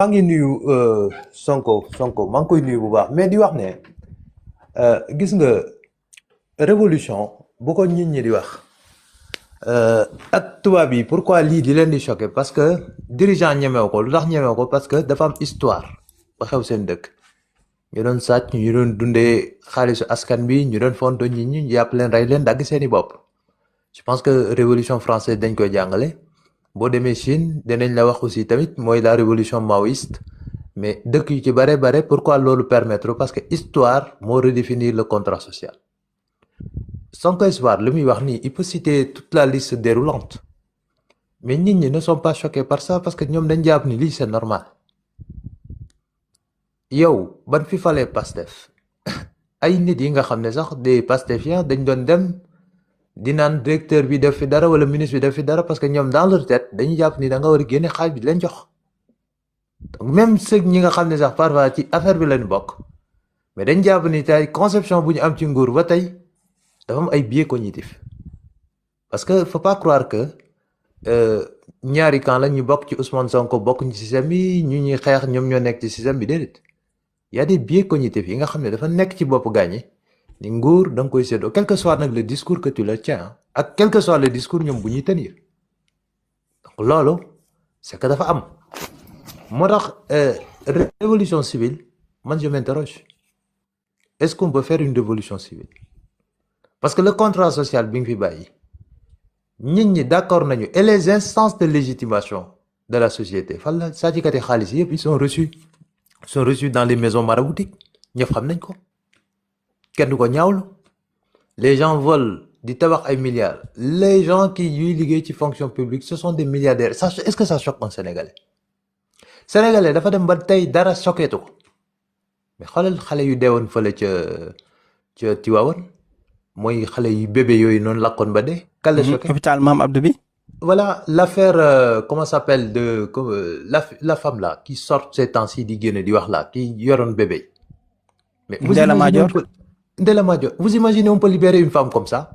maa ngi nuyu Sonko maa ngi koy nuyu bu baax mais di wax ne gis nga révolution bu ko nit ñi di wax ak tubaab yi pourquoi lii di leen di choqué parce que dirigeant ñemew ko lu tax ñemew ko parce que dafa am histoire ba xew seen dëkk ñu doon sàcc ñu doon dundee xaalisu askan bi ñu doon fonto nit ñi ñu jàpp leen rey leen dagg seeni bopp je pense que révolution française dañ koy jàngale boo demee Chine danañ la wax aussi tamit mooy la révolution maoïste mais dëkk yu ci bare pourquoi loolu permettre parce que histoire moo redéfinir le contrat social Sonko histoire li muy wax nii il peut citer toute la liste déroulante mais nit ñi ne sont pas choqués par ça parce que ñoom dañ jàpp ni lii c'est normal yow ban fi falee Pastef ay nit yi nga xam ne sax des Pastefiens dañ doon dem di naan directeur bi def fi dara wala ministre bi def fi dara parce que ñoom dans leur tête dañuy jàpp ni da nga war a génne xaalis bi di leen jox donc même ceux ñi nga xam ne sax parfois ci affaire bi lañ bokk mais dañ jàpp ni tey conception bu ñu am ci nguur ba tey dafa am ay biais cognitifs parce que faut pas croire que ñaari camp la ñu bokk ci Ousmane Sonko bokk ci système bi ñu ñuy xeex ñoom ñoo nekk ci système bi déedéet y a des biais cognitifs yi nga xam ne dafa nekk ci bopp gaañi ni nguur da nga koy séddoo quel que soit nag le discours que tu le tiens ak quel que soit le discours ñoom bu ñuy tenir donc loolu c'est que dafa am moo tax révolution civile man je m'interroge est-ce qu'on peut faire une révolution civile parce que le contrat social bi nga fi bàyyi nit ñi d'accord nañu et les instances de légitimation de la société fan la sàccikati xaalis yëpp ils sont reçus dans les maisons maraboutiques ñëpp xam nañ ko kenn du ko ñaawlu les gens volent di tabax ay milliards les gens qui yuy liggéey ci fonction publique ce sont des milliardaires ça est-ce que ça choque un Sénégalais dafa dem ba tey dara choqueetu ko mais xoolal xale yu deewoon fële ca Tivaouane mooy xale yu bébé yooyu noonu lakkoon ba dee. kale choqué hôpital Mame Abdou bi. voilà l'affaire comment ça s'appelle la femme là qui sort ces temps-ci di génne di wax là qui yoroon bébé. mais Ndella Madior vous imaginez on peut libérer une femme comme ça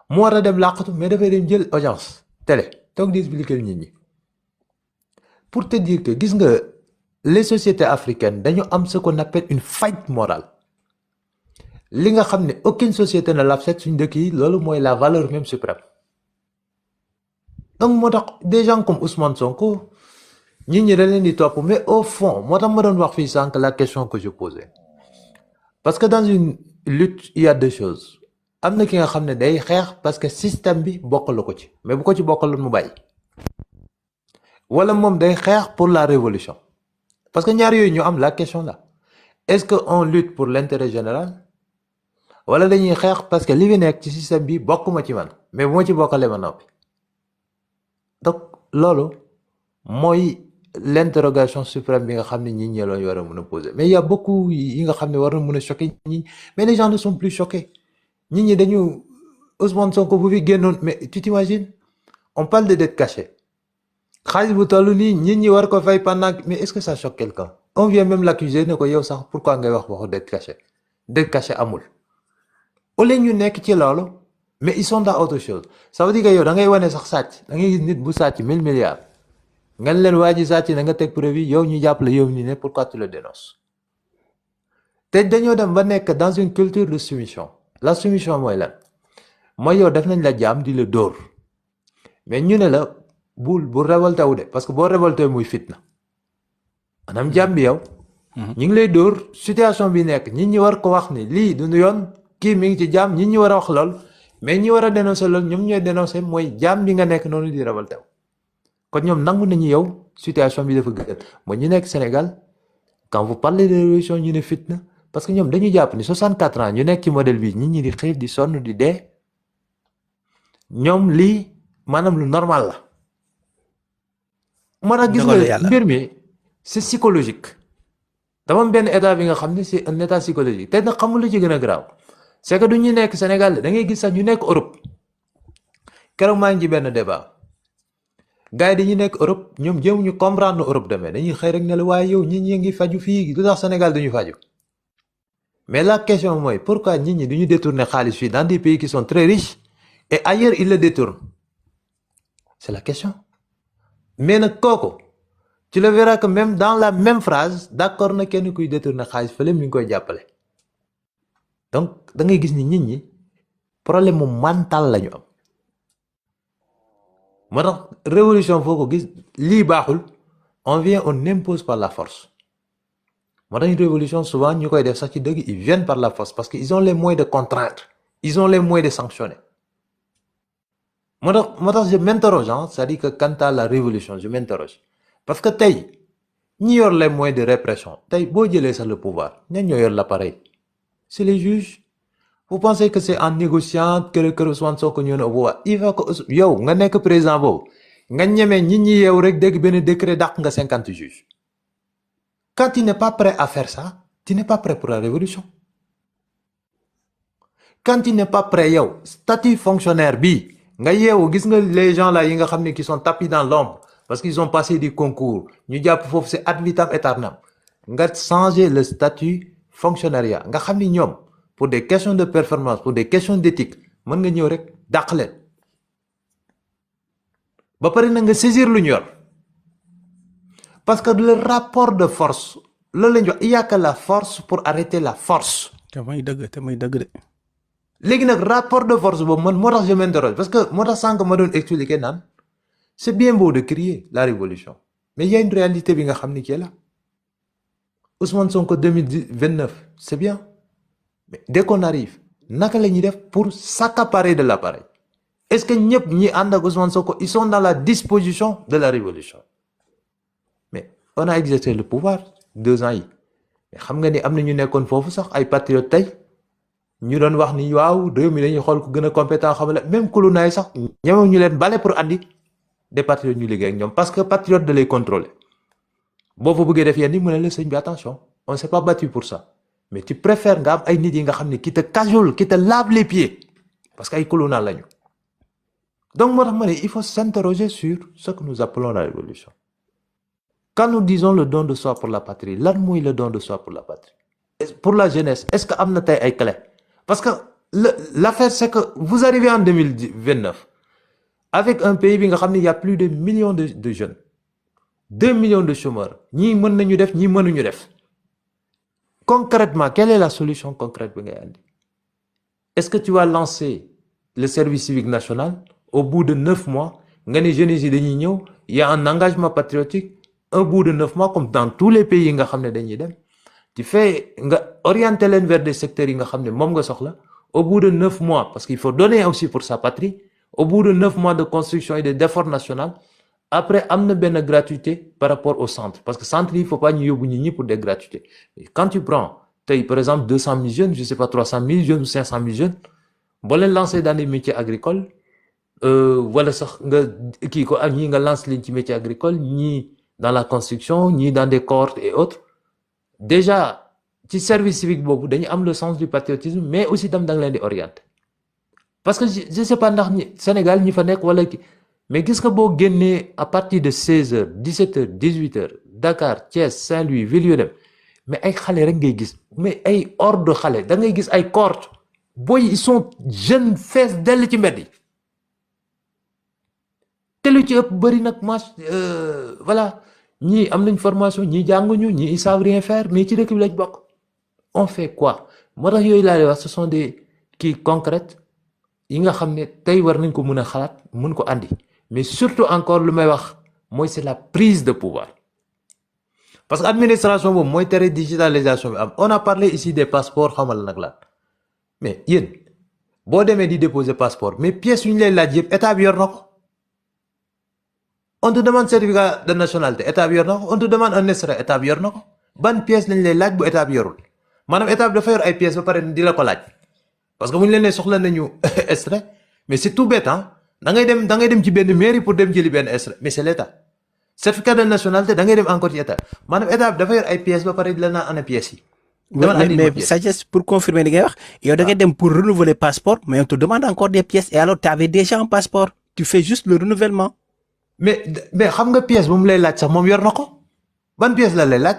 mu war a dem làqatu mais dafay dem jël audience télé toog di expliquer nit ñi pour te dire que gis nga les sociétés africaines dañu am ce qu'on appelle une faillite morale li nga xam ne aucune société ne l'accepte suñu dëkk yi loolu mooy la valeur même suprême donc moo tax des gens comme Ousmane Sonko nit ñi dañ leen di topp mais au fond moo tax ma doon wax fii sànq la question que je posais parce que dans une lutte il y a deux choses am na ki nga xam ne day xeex parce que système bi bokkalu ko ci mais bu ko ci bokkaloon mu bàyyi wala moom day xeex pour la révolution parce que ñaar yooyu ñu am la question là est-ce que on lutte pour l'intérêt général wala dañuy xeex parce que li fi nekk ci système bi bokkuma ci man mais bu ma ci bokkalee ma noppi donc loolu mooy l'interrogation suprême bi nga xam ne ñi ñi lañu war a mën a poser mais il y a beaucoup yi nga xam ne war na mën a choquer ñi mais les gens ne sont plus choqués ñi ñi dañu Ousmane Sonko bu fi génnoon mais tu t'imagines on parle de dette cachée xaalis bu toll nii ñi ñi war ko fay pendant mais est-ce que ça choque quelqu'un on vient même l'accuser ne ko yow sax pourquoi ngay wax waxu dette cachée amul au lieu ñu nekk ci loolu mais ils sont dans autre chose ça veut dire que yow da ngay wane sax sàcc da ngay gis nit bu sàcc 1000 milliards nga leen waa ji sàcc na nga teg preuve yi yow ñu jàpp la yow ñu ne pourquoi tu le dénonces te dañoo dem ba nekk dans une culture de soumission la soumission mooy lan mooy yow def nañ la jaam di la dóor mais ñu ne la bu révolté wu de parce que boo révolté muy fitna maanaam jaam bi yow ñu ngi lay dóor situation bi nekk ñi ñi war ko wax ni lii du yoon kii mi ngi ci jaam ñi ñi war a wax lool mais ñi war a dénoncer lool ñoom ñooy dénoncer mooy jaam bi nga nekk noonu di révolté wu kon ñoom nangu nañu yow situation bi dafa gën mooy ñu nekk Sénégal quand vous parlez de révolution ñu ne fitna parce que ñoom dañu jàpp ni 64 ans ñu nekk ci modèle bi nit ñi di xiif di sonn di dee ñoom lii maanaam lu normal la. moo tax gis nga mbir mi c'est psychologique dama am benn état bi nga xam ne c'est un état psychologique te nag xamul lu ci gën a grave c'est que du ñu nekk Sénégal da ngay gis sax ñu nekk Europe keroog maa ngi ci benn débat. gars yi dañuy nekk Europe ñoom jéemuñu comprendre Europe demee dañuy xëy rek ne la waaye yow ñit ñi ngi faju fii lu tax Sénégal duñu faju mais la question mooy pourquoi nit ñi duñu détourner xaalis fii dans des pays qui sont très riches et ailleurs ils le détournent c'est la question mais nag kooku tu le verras que même dans la même phrase d'accord na kenn kuy détourner xaalis fële mi ngi koy jàppale donc da ngay gis ni nit ñi problème mu mental la ñu am moo tax révolution foo ko gis lii baaxul on vient on impose par la force moo tax une révolution souvent ñu koy def sax ci dëgg ils viennent par la force parce que ils ont les moyens de contraindre ils ont les moyens de sanctionner moo tax je m'interroge c'est-à-dire que quant à la révolution je m'interroge parce que tey ñi yor les moyens de répression tey boo jëlee sax le pouvoir ñan ñoo yor l'appareil c'est les juges. Vous pensez que c'est en négociant que Ousmane Sonko ñëw na au pouvoir il faut que yow nga nekk président boobu nga ñemee ñi ñi yeew rek dégg benn décret dàq nga 50 juges quand tu n'es pas prêt à faire ça tu n'es pas prêt pour la révolution quand tu n'es pas prêt yow statut fonctionnaire bi nga yeewu gis nga les gens là yi nga xam ne qui sont tapis dans l'ombre parce qu'ils ont passé des concours ñu jàpp foofu c'est ad vitam aeternam nga changer le statut fonctionnariat nga xam ni ñoom pour des questions de performance pour des questions d'éthique mën nga ñëw rek dàq leen ba pare na nga saisir lu ñu yor parce que le rapport de force loolu la ñu wax il y a que la force pour arrêter la force. te may dëgg de. léegi nag rapport de force boobu man moo tax je m'interroge parce que moo tax sànq ma doon expliquer naan c'est bien beau de crier la révolution mais il y a une réalité bi nga xam ni qui est là Ousmane Sonko 2029 c'est bien. Mais dès qu'on arrive naka la ñuy def pour s'accaparer de l'appareil est-ce que ñëpp ñi ànd ak Ousmane Sonko ils sont dans la disposition de la révolution mais on a exercé le pouvoir 2 ans yi mais xam nga ni am na ñu nekkoon foofu sax ay patriotes tey ñu doon wax ni waaw réew mi dañuy xool ku gën a compétent xam la même kulunaay sax ñemew ñu leen bale pour andi des patriotes ñu liggéey ak ñoom parce que patriote da lay contrôler boo fa bëggee def yenn yi mu ne la sëñ bi attention on s'est pas battu pour ça. Mais tu préfères nga am ay nit yi nga xam ne qui te cajolent qui te lavent les pieds parce que ay colonel lañu donc moo tax ma ne il faut s'interroger sur ce que nous appelons la révolution quand nous disons le don de soi pour la patrie lan mooy le don de soi pour la patrie pour la jeunesse est-ce que am na tey ay clés parce que l'affaire c'est que vous arrivez en 2029 avec un pays bi nga xam ne il y a plus de millions de jeunes 2 millions de chômeurs ñii mën nañu def ñii mënuñu def concrètement quelle est la solution concrète bi ngay andi est-ce que tu vas lancer le service civique national au bout de 9 mois nga ne jeunes yi dañuy ñëw il y a un engagement patriotique au bout de 9 mois comme dans tous les pays yi nga xam ne dañuy dem tu fais nga orienter leen vers des secteurs yi nga xam ne moom nga soxla au bout de 9 mois parce qu'il faut donner aussi pour sa patrie au bout de 9 mois de construction et d'effort national après am na benn gratuité par rapport au centre parce que centre yi il faut pas ñu yóbbu ñi pour des gratuités et quand tu prends tey par exemple 200 000 jeunes je sais pas 300 000 jeunes ou 500 000 jeunes boo leen lancer dans des métiers agricoles wala sax nga kii ko ak ñii nga lancer leen ci métier agricole ñii dans la construction ñii dans des cohortes et autres déjà ci service civique boobu dañu am le sens du patriotisme mais aussi tam da nga leen di orienter parce que je sais pas ndax Sénégal ñi fa nekk wala mais gis nga boo génnee à partir de 16h 17h 18h Dakar Thiès Saint-Louis ville yu dem mais ay xale rek ngay gis mais ay horde de xale da ngay gis ay cohortes booy ils sont jeunes fees dell ci mbedd yi te lu ci ëpp bëri nag voilà ñii am nañ formation ñii jànguñu ñii ils savent rien faire mais ci dëkk bi lañ bokk on fait quoi moo tax yooyu laa lay wax ce sont des kii concrètes yi nga xam ne tey war nañ ko mën a xalaat mën ko andi mais surtout encore lu may wax mooy c'est la prise de pouvoir parce que administration boobu mooy tere digitalisation bi am on a parlé ici des passeports xamal nag la mais yéen boo demee di déposer passeport mais pièces yu ñu lay laaj yëpp état bi yor na ko on te demande certificat de nationalité état bi yor na ko on te demande un extrait état bi yor na ko ban pièce lañ lay laaj bu état bi yorul maanaam état bi dafa yor ay pièces ba pare di la ko laaj parce que bu ñu leen nee soxla nañu extrait mais c'est tout bête da ngay dem ci benn mairie pour dem jëli benn extrait mais c'est l'état certificat de nationalité da ngay dem encore ci état maanaam état bi dafa yor ay pièces ba pare di la naan ana pièces yi. mais sagesse pour confirmer li ngay wax yow da ngay dem pour renouveler passeport mais on te demande encore des pièces et alors tu avais déjà un passeport tu fais juste le renouvellement. mais xam nga pièce bu mu lay laaj sax moom yor na ko ban pièce la lay laaj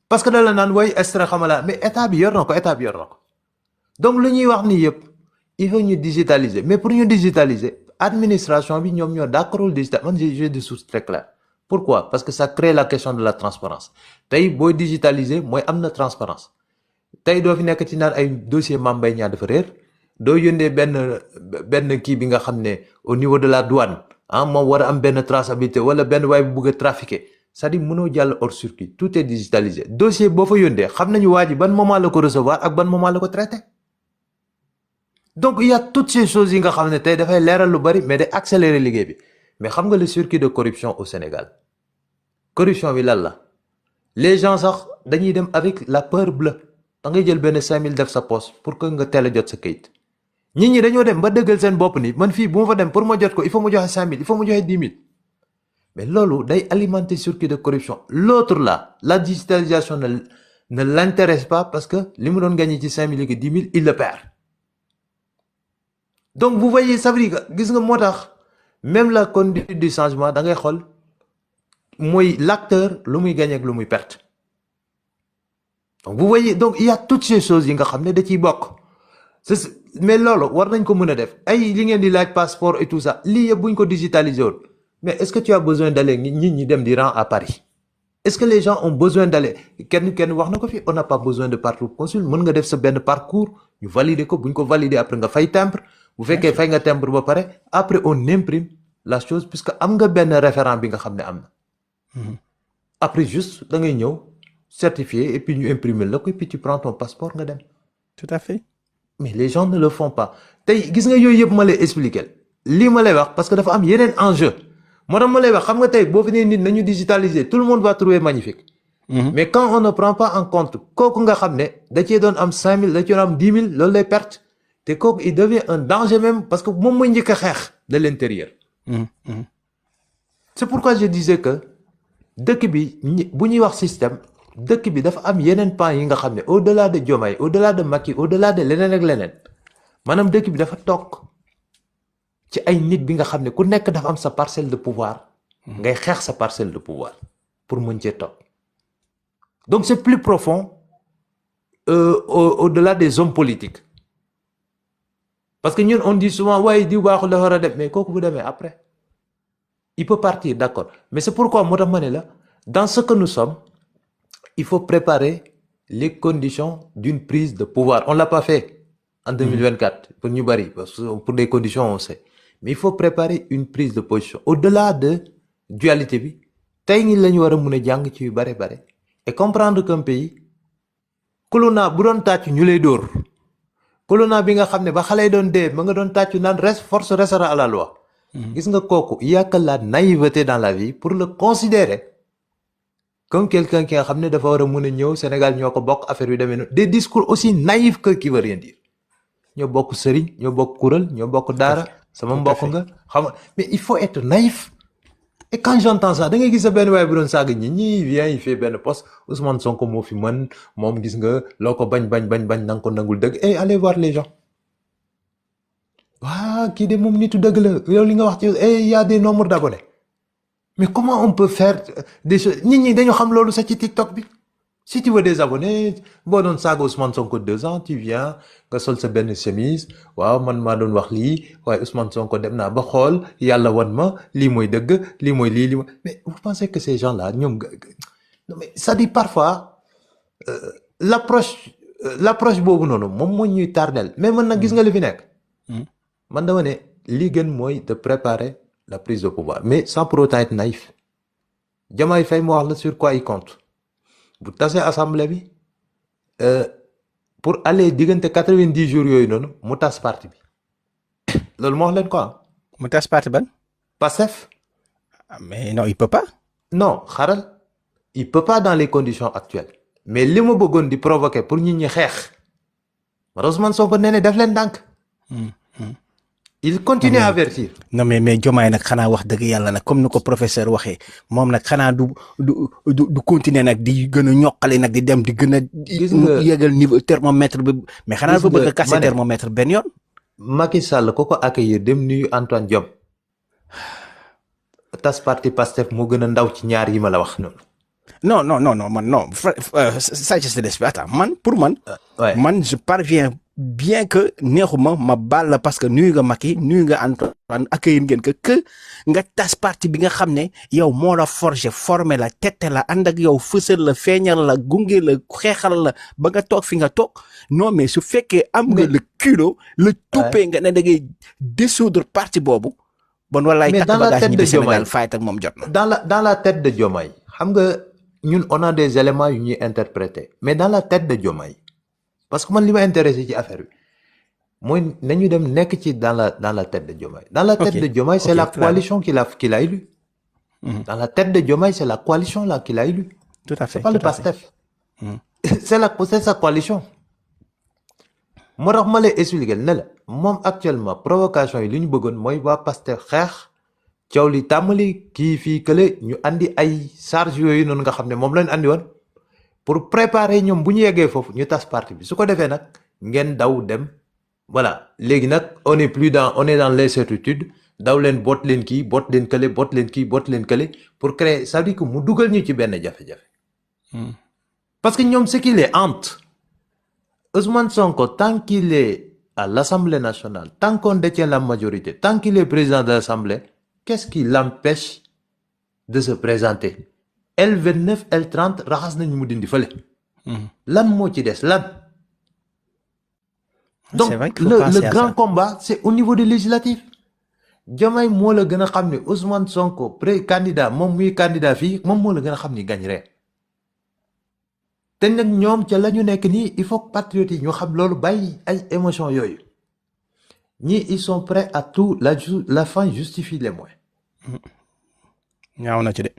parce que da la naan way extrait xamala mais état bi yor na ko donc lu ñuy wax ni yëpp il faut ñu digitaliser mais pour ñu digitaliser administration bi ñoom ñoo d'accordul digital man j'ai des sources très claires Pourquoi? Parce que ça crée la question de la transparence tey booy digitaliser mooy am na transparence tey doo fi nekk ci naan ay dossier Mame Mbaye Niang dafa réer doo yónnee benn kii bi nga xam ne au niveau de la douane moom war a am benn traçabilité wala benn waay bu bëgg a trafiquer c'est-à-dire mënoo jàll hors circuit tout est digitalisé dossier boo fa yónnee xam nañu waa ji ban moment la ko recevoir ak ban moment la ko traité donc il y a toutes ces choses yi nga xam ne tey dafay leeral lu bari mais day accélérer liggéey bi mais xam nga le circuit de corruption au Sénégal corruption bi lan la les gens sax dañuy dem avec la peur bleue da ngay jël benn 5000 def sa poche pour que nga teel a jot sa kayit nit ñi dañoo dem ba dëggal seen bopp ni man fii bu ma fa dem pour ma jot ko il faut ma joxe 5000 il faut ma joxe 10 000 mais loolu day alimenter circuit de corruption l'autre là la digitalisation ne l'intéresse pas parce que li mu doon gagné ci 5000 ak 10 000 il le perd donc vous voyez ça veut dire gis nga moo tax même la conduite du changement da ngay xool mooy l'acteur lu muy gagné ak lu muy perte donc vous voyez donc il y a toutes ces choses yi nga xam ne da ciy bokk mais loolu war nañ ko mën a def ay li ngeen di laaj passeport et tout ça lii yëpp buñ ko digitaliser woon mais est-ce que tu as besoin d'aller nit ñi dem di rang à Paris est-ce que les gens ont besoin d'aller kenn wax na ko fi on n'a pas besoin de parcours consul mën nga def sa benn parcours ñu valider ko buñ ko valider après nga fay timbre bu fekkee fay nga timbre ba pare après on imprime la chose puisque am nga benn référent bi nga xam ne am na après juste da ngay ñëw certifié et puis ñu imprimer la ko et puis tu prends ton passeport nga dem. Tout à fait. Mais les gens ne le font pas tey gis nga yooyu yëpp ma lay expliquer lii ma lay wax parce que dafa am yeneen enjeu moo tax ma lay wax xam nga tey boo fi nee nit nañu digitaliser tout le monde va trouver magnifique. Mais quand on ne prend pas en compte kooku nga xam ne da cee doon am 5000 da cee doon am 10 000 loolu lay perte te kooku il devient un danger même parce que moom mooy njëkk a xeex de l'intérieur. C'est pourquoi je disais que dëkk bi bu ñuy wax système. dëkk bi dafa am yeneen pan yi nga xam ne au-delà de Diomaye au-delà de Macky au-delà de leneen ak leneen maanaam dëkk bi dafa toog ci ay nit bi nga xam ne ku nekk dafa am sa parcelle de pouvoir ngay xeex sa parcelle de pouvoir pour mën cee toog donc c'est plus profond au-delà des hommes politiques parce que ñun on dit souvent waaye diw baaxul dafa war a dem mais kooku bu demee après il peut partir d'accord mais c'est pourquoi moo tax ma ne la dans ce que nous sommes il faut préparer les conditions d'une prise de pouvoir. On ne l'a pas fait en 2024 pour ñu bari parce que pour des conditions on sait mais il faut préparer une prise de position au-delà de dualité bi tey ngi la ñu war a mën a jàng ci yu bare et comprendre qu'un pays colonna bu doon tàccu ñu lay dóor colonna bi nga xam ne ba xale yi doon dee ba nga doon tàccu naan force restera à la loi. Gis nga kooku il y a que la naïveté dans la vie pour le considérer comme quelqu'un qui nga xam ne dafa war a mën a ñëw Sénégal ñoo ko bokk affaire yu demee noonu des discours aussi naïfs que qui veut rien dire ñoo bokk sëriñ ñoo bokk kuréel ñoo bokk daara sama mbokk nga xam nga mais il faut être naïf et quand j'entends ça da ngay gis sa benn waaye bu doon saaga ñi vient il fait benn poste Ousmane Sonko moo fi mën moom gis nga loo ko bañ nanga ko nangul dëgg et allez voir les gens waa kii de moom nitu dëgg la yow li nga wax ci il y a des nombres d'abonnés mais comment on peut faire des choses nit ñi dañoo xam loolu sax ci TikTok bi si tu veux des abonnés boo doon saaga Ousmane Sonko 2 ans tu viens nga sol sa benn chemise waaw man maa doon wax lii waaye Ousmane Sonko dem naa ba xool yàlla wan ma lii mooy dëgg lii mooy lii mais vous pensez que ces gens-là ñoom non mais ça dit parfois l'approche boobu noonu moom moo ñuy tardel mais man nag gis nga li fi nekk man dama ne li gën mooy de préparer la prise de pouvoir mais sans pour autant être naïf Diomaye Faye mu wax la sur quoi il compte bu tasee assemblée bi pour aller diggante 90 jours yooyu noonu mu tas parti bi loolu moo wax leen quoi. mu tas parti ban. Pastef. mais non il peut pas. non xaaral il peut pas dans les conditions actuelles mais li ma bëggoon di provoquer pour nit ñi xeex Ousmane Sonko nee na def leen ndànk. il continue à avertir. non mais Diomaye nag xanaa wax dëgg yàlla nag comme ni ko professeur waxee moom nag xanaa du continuer nag di gën a ñoqale nag di dem di gën a. gis nga yéegal niveau thermomètre bi. mais xanaa ba bëgg a casser thermomètre benn yoon. Macky Sall ko accueillir dem nuyu Antoine Diome tas parti Pastef moo gën a ndaw ci ñaar yi ma la wax noonu. non man non sagesse de l'esprit attends man pour man. man je parviens bien que neexuma ma baal la parce que nuyu nga Macky nuyu nga Antoine accueillir ngeen que nga tas parti bi nga xam ne yow moo la forger formé la tette la ànd ak yow fësal la feeñal la gunge la xeexal la ba nga toog fi nga toog non mais su fekkee am nga le culot le toupee nga ne da ngay dissoudre parti boobu bon walaay mais takk dans la bagage tête ñi de bi Sénégal Diomaye fayet ak moom jot na. dans la tête de Diomaye xam nga ñun on a des éléments yu ñuy interpréter mais dans la tête de Diomaye parce que man li ma intéressé ci affaire bi mooy nañu dem nekk ci dans la tête de Diomaye. Dans la tête Ok, de Diomaye, c'est ok, la clair. coalition qu'il a élu. Dans la tête de Diomaye, c'est la coalition là qu'il a élu. Tout à fait. C'est pas le tout à fait. PASTEF. C'est sa coalition. moo tax ma lay expliquer ne la moom actuellement provocation yi li ñu bëggoon mooy waa Pastef xeex coow li tàmbali kii fii kële ñu andi ay charge yooyu noonu nga xam ne moom lañ andi woon pour préparer ñoom bu ñu yeggee foofu ñu tas parti bi su ko defee nag ngeen daw dem voilà léegi nag on est dans l'incertitude daw leen boot leen kii boot leen kële boot leen kii boot leen kële pour créer ça veut dire que mu dugal ñu ci benn jafe-jafe parce que ñoom ce qui les hante Ousmane Sonko, tant qu'il est à l'Assemblée nationale, tant qu'on détient la majorité, tant qu'il est président de l'Assemblée, qu'est-ce qui l'empêche de se présenter? L29, L30, raxas nañu mu dindi fële. Lan moo ci des lan? Donc C'est vrai qu'il faut penser le à grand ça. combat, c'est au niveau des législatives. Diomaye moo la gën a xam ne Ousmane Sonko candidat moom muy candidat fii moom moo la gën a xam ni gagnerait. te nag ñoom ca la ñu nekk nii il faut que patriotes yi ñu xam loolu bàyyi ay émotions yooyu ñii ils sont prêts à tout la fin justifie les moyens. ñaaw na ci de.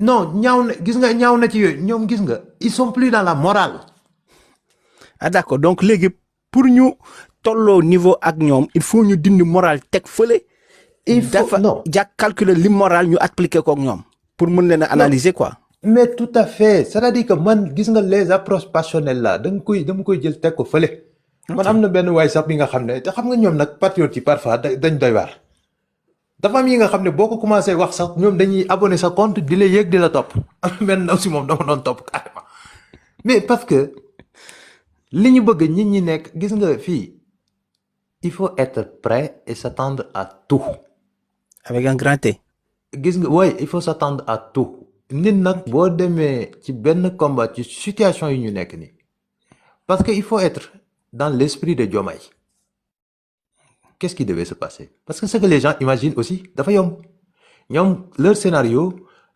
non ñaaw na ci yooyu ñoom gis nga ils sont plus dans la morale. Ah d'accord donc léegi pour ñu tolloo niveau ak ñoom il faut ñu dindi moral teg fële. il faut non calculer li moral ñu appliquer ko ak ñoom. pour mën leen a analyser quoi. mais tout à fait c'est-à-dire que man gis nga les approches passionnelles là dama koy jël teg ko fële. man am na benn waay sax bi nga xam ne te xam nga ñoom nag patriotes yi parfois dañ doy waar. dafa am yi nga xam ne boo ko commencé wax sax ñoom dañuy abonné sa compte di la yéeg di la topp am na benn ndaw si moom dama doon topp carrément mais parce que li ñu bëgg nit ñi nekk gis nga fii il faut être prêt et s'attendre à tout. avec un grand T. gis nga oui il faut s'attendre à tout. nit nag boo demee ci benn combat ci situation yi ñu nekk nii parce que il faut être dans l'esprit de Diomaye. Qu'est-ce qui devait se passer? Parce que ce que les gens imaginent aussi dafa yomb ñoom leur scénario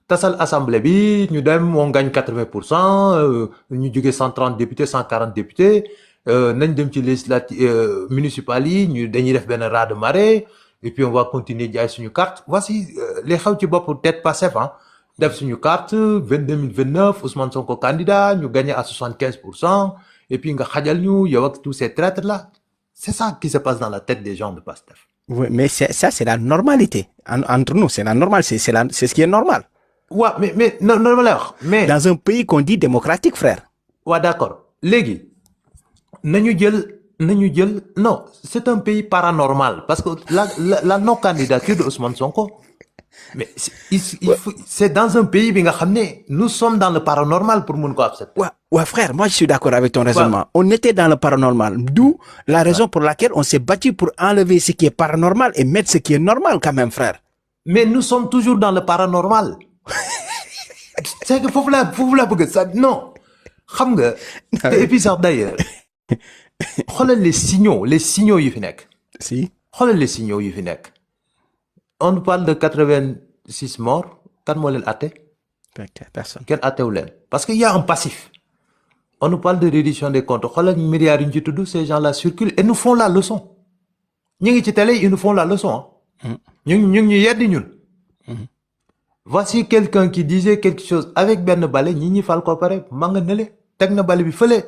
tasal assemblée bi ñu dem on gagne 80% ñu jógee 130 députés 140 députés nañ dem ci législative municipales yi ñu dañuy def benn raz de marée et puis on va continuer jaay suñu carte voici les xew ci bopp tête Pastef def suñu carte 2029 Ousmane Sonko candidat ñu gagné à 75% et puis nga xajal ñu yow ak tous ces traîtres là c'est ça qui se passe dans la tête des gens de Pastef. Oui, mais c'est la normalité entre nous c'est la normale c'est ce qui est normal. waaw mais non ma lay wax mais. dans un pays qu'on dit démocratique frère. waaw d'accord léegi nañu jël non c'est un pays paranormal parce que la non candidature de Ousmane Sonko. mais c'est dans un pays bi nga xam ne nous sommes dans le paranormal pour mun ko accepter. Ouais, frère, moi je suis d'accord avec ton raisonnement. On était dans le paranormal, d'où la raison pour laquelle on s'est battu pour enlever ce qui est paranormal et mettre ce qui est normal quand même, frère. Mais nous sommes toujours dans le paranormal. C'est que foofu la bëgg ça non xam nga. et puis sax d'ailleurs xoolal les signaux yu fi nekk. Si. xoolal les signaux yu fi nekk. on parle de 86 morts kan moo leen atte. Personne. kenn attewu leen parce que y a un passif. on nous parle de reddition des comptes xoolal milliards yu ñu ci tudd ces gens-là circulent et nous font la leçon. ñu ngi ci télé ils nous font la leçon ñu yeddi ñun. voici quelqu'un qui disait quelque chose avec benn bale ñi fal ko pare ma nga nële teg na bale bi fële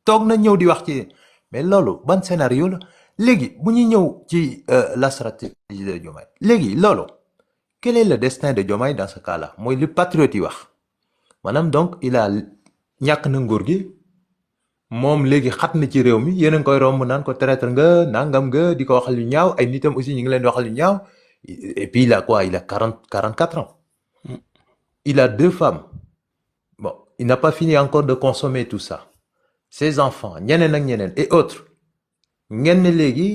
toog na ñëw di wax ci mais loolu ban scénario la léegi bu ñu ñëw ci la stratégie de Diomaye léegi loolu quel est le destin de Diomaye dans ce cas-là mooy li patriote yi wax maanaam donc il a ñàkk na nguur gi moom léegi xat na ci réew mi yéen a ngi koy romb naan ko traître nga nangam nga di ko waxal lu ñaaw ay nitam aussi ñu ngi leen di waxal lu ñaaw et puis il a quoi il a 44 ans. Il a 2 femmes. Bon, il n'a pas fini encore de consommer tout ça. ses enfants ñeneen ak ñeneen et autres ngeen ne léegi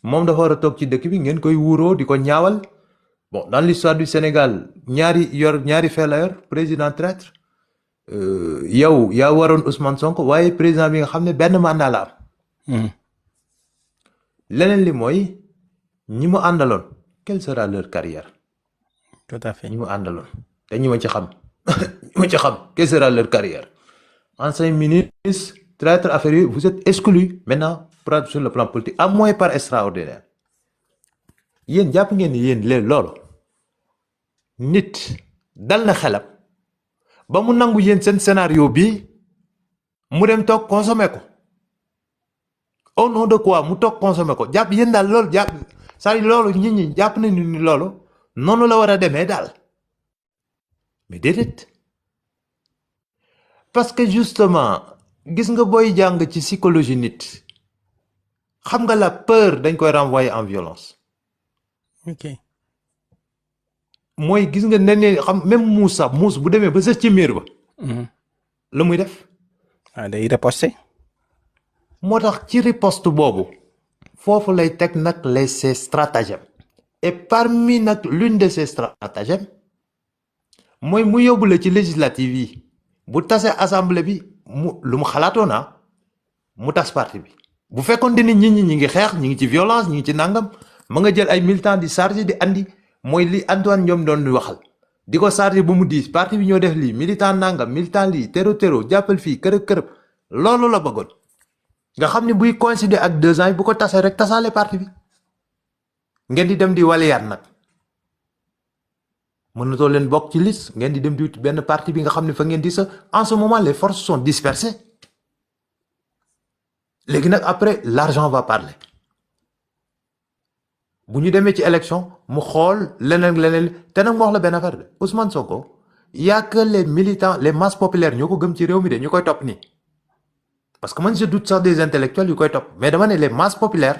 moom dafa war a toog ci dëkk bi ngeen koy wuuroo di ko ñaawal bon dans l'histoire du Sénégal ñaari fait la yor président traître yow yaa waroon Ousmane Sonko waaye président bi nga xam ne benn mandat la am. leneen li mooy ñi mu àndaloon quelle sera leur carrière. tout à fait ñi mu àndaloon te ñi ma ci xam quelle sera leur carrière. ancien ministre traître affaire yi vous êtes exclus maintenant sur le plan politique à moins par extraordinaire yéen jàpp ngeen ni yéen léegi loolu nit dal na xelam ba mu nangu yéen seen scénario bi mu dem toog consommer ko au nom de quoi mu toog consommer ko jàpp yéen daal loolu jàpp c'est-à-dire loolu nit ñi jàpp nañu ni loolu noonu la war a demee daal mais déedéet parce que justement gis nga booy jàng ci psychologie nit xam nga la peur dañ koy renvoyer en violence. ok mooy gis nga ne xam même muus bu demee ba sës ci miir ba. la muy def. day riposter. moo tax ci riposte boobu foofu lay teg nag ses stratagèmes et parmi nag l'une de ces stratagèmes mooy mu yóbbu la ci législative yi bu tasee assemblée bi lu mu xalaatoon mu tas parti bi bu fekkoon ni nit ñi ngi xeex ñi ngi ci violence ñi ngi ci nangam ma nga jël ay militants di chargé di andi mooy li Antoine ñoom doon waxal di ko chargé ba mu diis parti bi ñoo def lii militant nangam militant lii téro jàppal fii kërëb loolu la bëggoon nga xam ne buy coïncider ak 2 ans yi bu ko tasee rek tasaale parti bi ngeen di dem di waliyaat nag mënatoo leen bokk ci liste ngeen di dem di benn parti bi nga xam ne fa ngeen di sa en ce moment les forces sont dispersées léegi nag après l'argent va parler bu ñu demee ci élection mu xool leneen te nag mu wax la benn affaire de Ousmane Sonko y a que les militants les masses populaires ñoo ko gëm ci réew mi de ñu koy topp nii parce que man je doute sax des intellectuels yu koy topp mais dama ne les masses populaires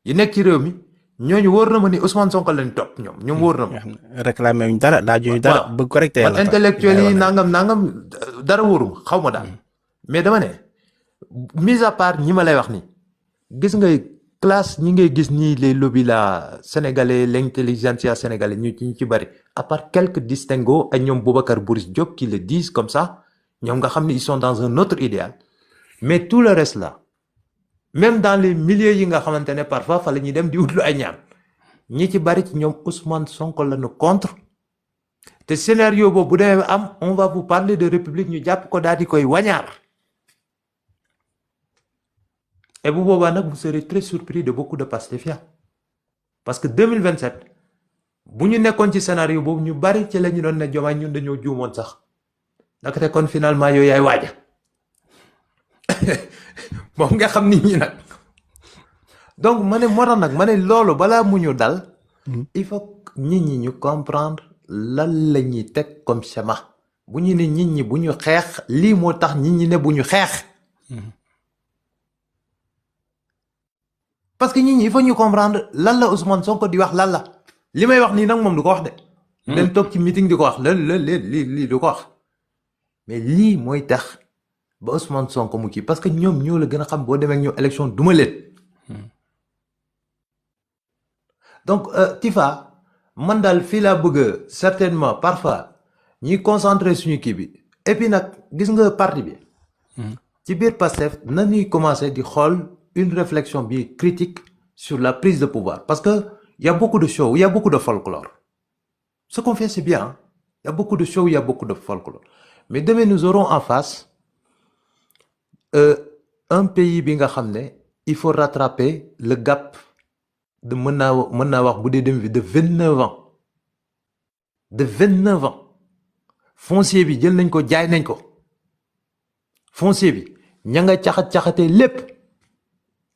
yi nekk ci réew mi ñooñu wóor na ma ni Ousmane Sonko lañ topp ñoom wóor na ma. réclamé wuñ dara laajuñu dara bëgg ko rek te yàlla intellectuels yi nangam dara wóoruma xaw ma daal mais dama ne mise à part ñi ma lay wax ni gis nga classe ñi ngay gis nii les lobbies là sénégalais l'intelligentsia sénégalais ñu ci bari à part quelques distinguos ak ñoom Boubacar Boris Diop qui le disent comme ça ñoom nga xam ne ils sont dans un autre idéal mais tout le reste là même dans les milieux yi nga xamante ne parfois fa la ñuy dem di wutlu ay ñaan ñi ci bari ci ñoom Ousmane Sonko la ñu contre te scénario boobu bu demee am on va vous parler de république ñu jàpp ko daal di koy wañaar et bu boobaa nag vous serez très surpris de beaucoup de Pastefiens parce que 2027 bu ñu nekkoon ci scénario boobu ñu bari ci la ñu doon ne Diomaye ñun dañoo juumoon sax naka te kon finalement yooyu yaay waaja moom nga xam nit ñi nag donc ma ne moo tax nag ma ne loolu balaa mu ñu dal il faut nit ñi ñu comprendre lan la ñuy teg comme schéma bu ñu ne nit ñi bu ñu xeex lii moo tax nit ñi ne bu ñu xeex parce que nit ñi il faut ñu comprendre lan la Ousmane Sonko di wax lan la li may wax nii nag moom du ko wax de leen toog ci meeting di ko wax lii du ko wax mais lii mooy tax ba Ousmane Sonko mu kii parce que ñoom ñoo la gën a xam boo demee ak ñoom élection duma leen donc Tifa man daal fii laa bëgg certainement parfois ñuy concentrer suñu kii bi et puis nag gis nga parti bi ci biir Pastef na ñuy commencer di xool une réflexion bi critique sur la prise de pouvoir parce que il y a beaucoup de show il y a beaucoup de folklore ce qu'on fait c'est bien hein? Il y a beaucoup de show il y a beaucoup de folklore mais demain nous aurons en face un pays bi nga xam ne il faut rattraper le gap de mën naa wax bu dee dem bi de 29 ans foncier bi jël nañ ko jaay nañ ko foncier bi ña nga caxatee lépp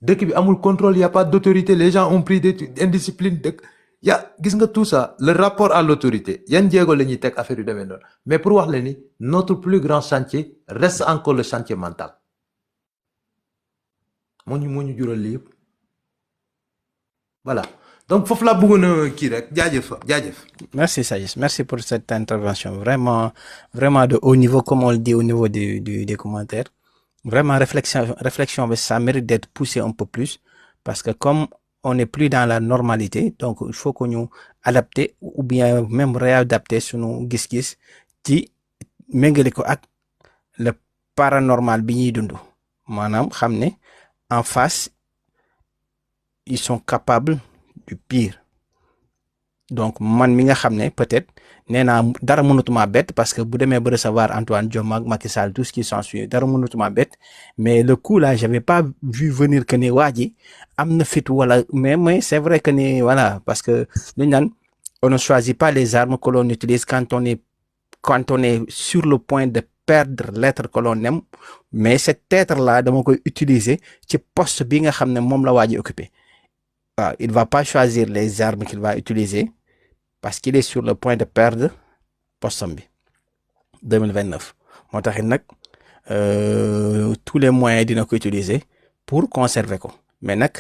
dëkk bi amul contrôle y a pas d'autorité les gens ont pris des indiscipline dëkk gis nga tout ça le rapport à l'autorité yan jéego la ñuy teg affaire yu demee noonu mais pour wax la ni notre plus grand chantier reste encore le chantier mental moo ñu jural lii yëpp voilà donc foofu laa bëggoon a kii rek jaajëf. Merci Sagis, merci pour cette intervention vraiment de haut niveau comme on le dit au niveau des commentaires Vraiment réflexion bi ça mérite d'être poussé un peu plus parce que comme on n'est plus dans la normalité donc il faut que ñu adapter ou bien même réadapter sunu gis-gis ci méngale ko ak le paranormal bi ñuy dund maanaam xam ne en face ils sont capables du pire donc man mi nga xam ne peut-être nee naa dara mënatuma bett parce que bu demee ba recevoir Antoine Diome ak Macky Sall tout ce qui s'ensuit dara mënatuma bett mais le coup là j'avais pas vu venir que ne waa ji am na fit wala mais c'est vrai que ne voilà parce que luñ naan on ne choisit pas les armes que l'on utilise quand on est sur le point de perdre l'être que l'on aime mais cet être là dama koy utiliser ci poste bi nga xam ne moom la waa ji occupé waaw il va pas choisir les armes qu'il va utiliser parce qu'il est sur le point de perdre postam bi 2029 moo taxit nag tous les moyens dina ko utiliser pour conserver ko mais nag